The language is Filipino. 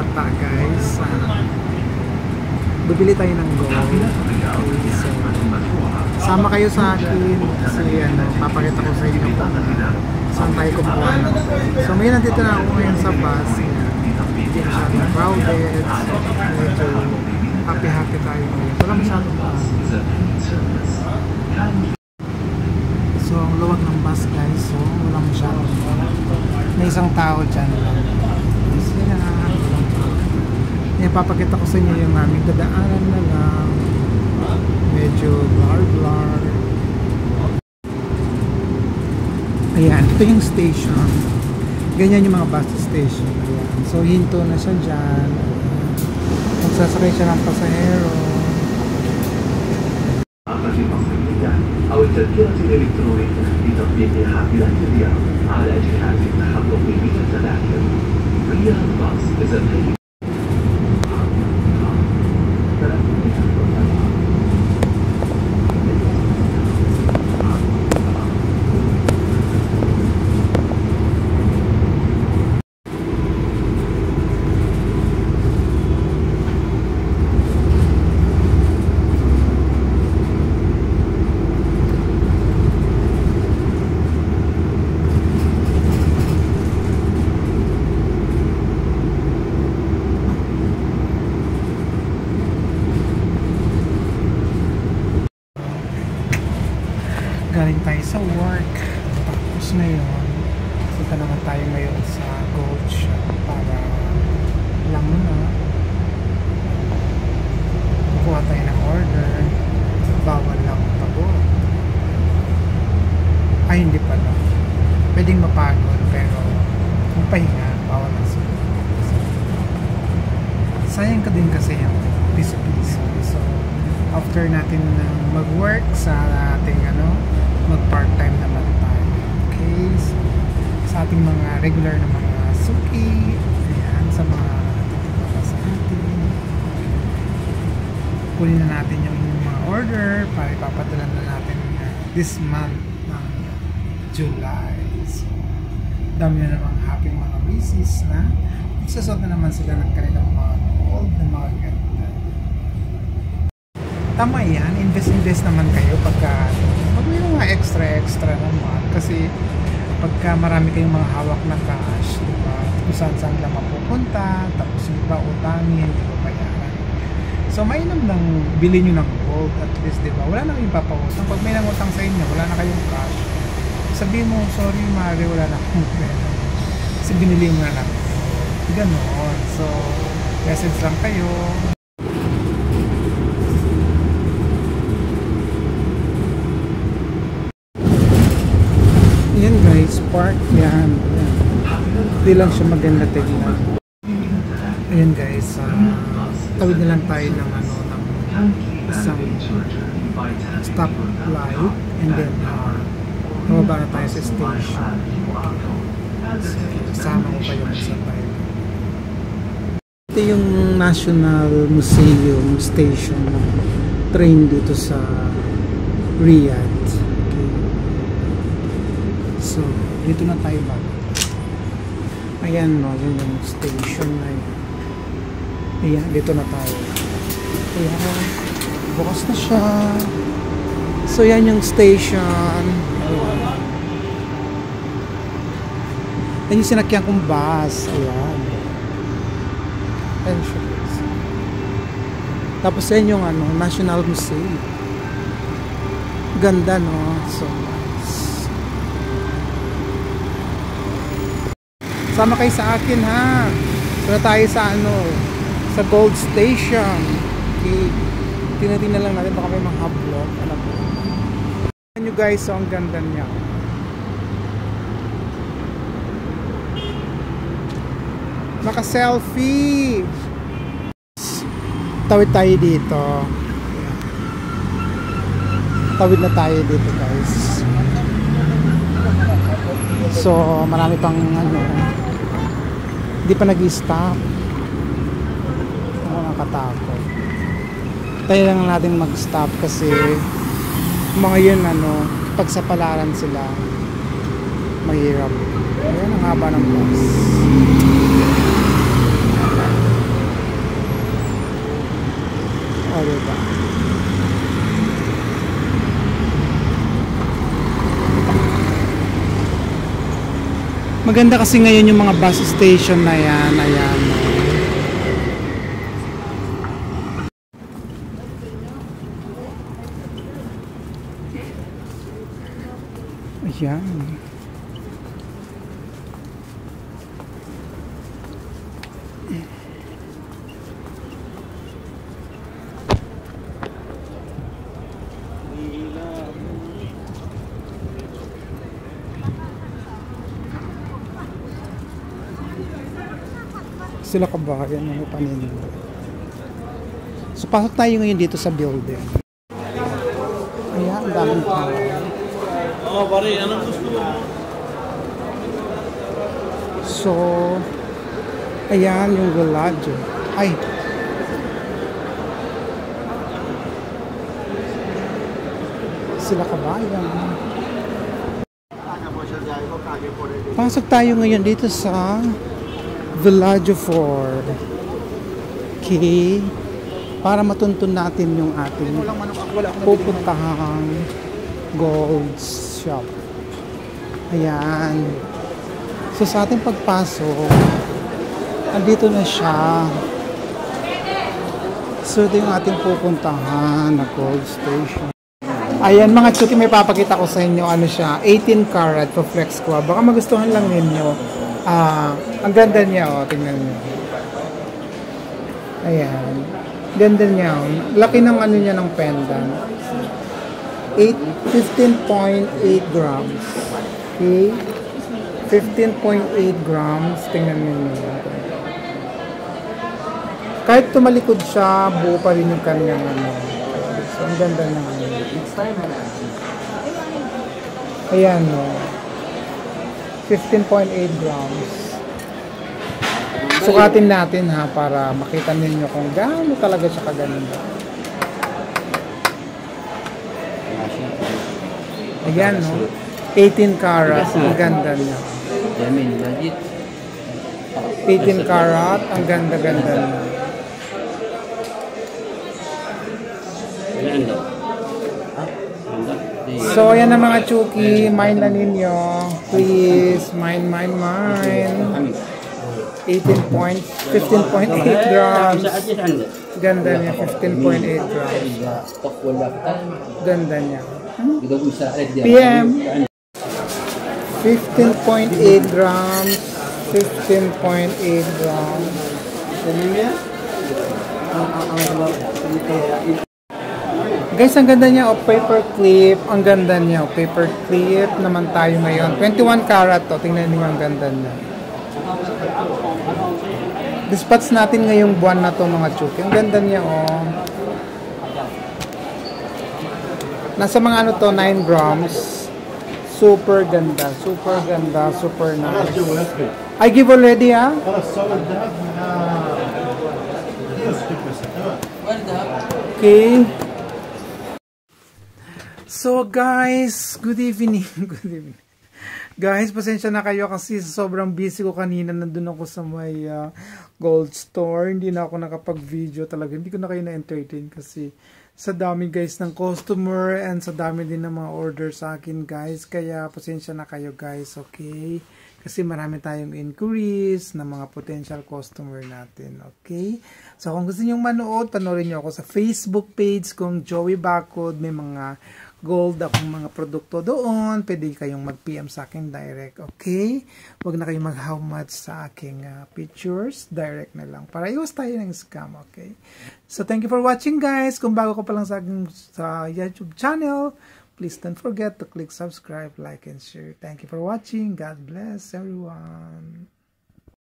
Bata guys. Bibili tayo ng gold. Okay, so, sama kayo sa akin kasi papakita ko sa inyo kung saan tayo kumukuha ng gold. So ngayon nandito na ako ngayon sa bus. Hindi masyadong crowded. Medyo happy tayo ngayon. Wala masyadong bus. So ang luwag ng bus guys. So wala masyadong bus. May isang tao dyan. Papakita ko sa inyo yung aming dadaanan na lang. Medyo blur. Ayan, ito yung station. Ganyan yung mga bus station. Ayan. So hinto na siya dyan. Magsasakay siya ng pasahero. أو التذكرة الإلكترونية لتطبيقها بالاعتداء على جهاز التحقق من التذاكر. رياض الباص بزمن galing tayo sa work. Tapos ngayon punta naman tayo ngayon sa gold shop para lang muna kukuha tayo ng order. Bawal lang pagod. Ay hindi pala, pwedeng mapagod pero kung pahinga bawal lang sila. Sayang ka din kasi yung piso-piso. So after natin mag-work sa ating mag part-time naman tayo. Okay, so, sa ating mga regular na mga suki, ayan, sa mga natitipala sa atin, kunin na natin yung mga order para ipapadala na natin this month ng July. So dami na namang happy mga misis na magsasot na naman sila ng kanilang mga gold na mga ganda. Tama yan, invest naman kayo pagka magmayroon mga extra naman kasi pagka marami kayong mga hawak na cash, diba? Kung saan lang mapupunta, tapos yung iba utangin, di ba bayaran. So mainam lang bilhin nyo ng gold at least, diba? Wala na kayong papautang. Pag may nangutang sa inyo, wala na kayong cash, sabihin mo, sorry Mari, wala na akong pera. Kasi binili mo na lang. Ganon. So message lang kayo. Yan guys, park yan. Hindi lang siya maganda tignan. Ayan guys, tawid na lang tayo ng isang stop light and then mababa na tayo sa station. Kasama ko kayo sa tayo. Ito yung National Museum station ng train dito sa Riyadh. So, dito na tayo ba? Ayan, no, yun yung station na yun. Ayan, dito na tayo. Ayan, bukas na siya. So, yan yung station. Ayan yung sinakyan kong bus. Ayan. Ayan siya. Tapos, yan yung National Museum. Ganda, no? So, sama kayo sa akin ha. So tayo sa sa Gold Station. Okay. Tinatingnan lang natin baka may mga vlog. Alam mo. Tingnan nyo guys, so ang ganda niya. Maka-selfie. Tawid tayo dito. Tawid na tayo dito guys. So marami pang hindi pa nag-stop. Nakakatakot. Tayo lang natin mag-stop kasi mga yun pagsapalaran sila mahirap. Ayan ang haba ng bus. Maganda kasi ngayon yung mga bus station na yan. Ayan. Ayan. Sila kabayan ng panin. So pasok tayo ngayon dito sa building. Ayan, ang daming tao. Oh, pare, anong gusto mo? So, ayan yung Villaggio. Ay. Sila kabayan. Pasok tayo ngayon dito sa Villaggio Ford. Okay. Para matuntun natin yung ating pupuntahang gold shop. Ayan. So sa ating pagpasok, andito na siya. So ito yung ating pupuntahan na gold station. Ayan mga chuki, may papakita ko sa inyo. Ano siya, 18 karat for flex core. Baka magustuhan lang ninyo. Ang ganda niya, oh, tingnan niyo. Ayan. Ganda niya, oh. Laki ng ano niya ng pendant. 15.8 grams. Okay? 15.8 grams. Tingnan niyo. Kahit tumalikod siya, buo pa rin yung kanyang ano. So, ang ganda ng ano. Ayan, oh. 15.8 grams. Sukatin natin ha para makita ninyo kung gaano talaga siya kaganda. Ayan, no? 18 karat. Ang ganda niya. 18 karat. Ang ganda-ganda niya. So, ayan na mga chuki. Mine na ninyo. Please. Mine. 15.8 grams. Ganda niya. 15.8 grams. Ganda niya. PM. 15.8 grams. 15.8 grams. Guys, ang ganda niya, paper clip. Ang ganda niya, paper clip naman tayo ngayon. 21 karat to. Tingnan niyo ang ganda niya. Dispatch natin ngayong buwan na to mga chuki. Ang ganda niya, oh. Nasa mga ano to, 9 grams. Super ganda. Super ganda. Super nice. I give already, ha? Okay. So guys, good evening. Good evening. Guys, pasensya na kayo kasi sobrang busy ko kanina. Nandun ako sa may gold store. Hindi na ako nakapag-video talaga. Hindi ko na kayo na-entertain kasi sa dami guys ng customer and sa dami din ng mga order sa akin guys. Kaya pasensya na kayo guys, okay? Kasi marami tayong inquiries ng mga potential customer natin, okay? So kung gusto niyo manood, panoorin niyo ako sa Facebook page kong Joey Bacod. May mga gold akong mga produkto doon. Pwede kayong mag-PM sa akin direct, okay? Huwag na kayong mag-how much sa aking pictures. Direct na lang. Para iwas tayo ng scam, okay? So, thank you for watching, guys. Kung bago ka pa lang sa aking YouTube channel, please don't forget to click subscribe, like, and share. Thank you for watching. God bless everyone.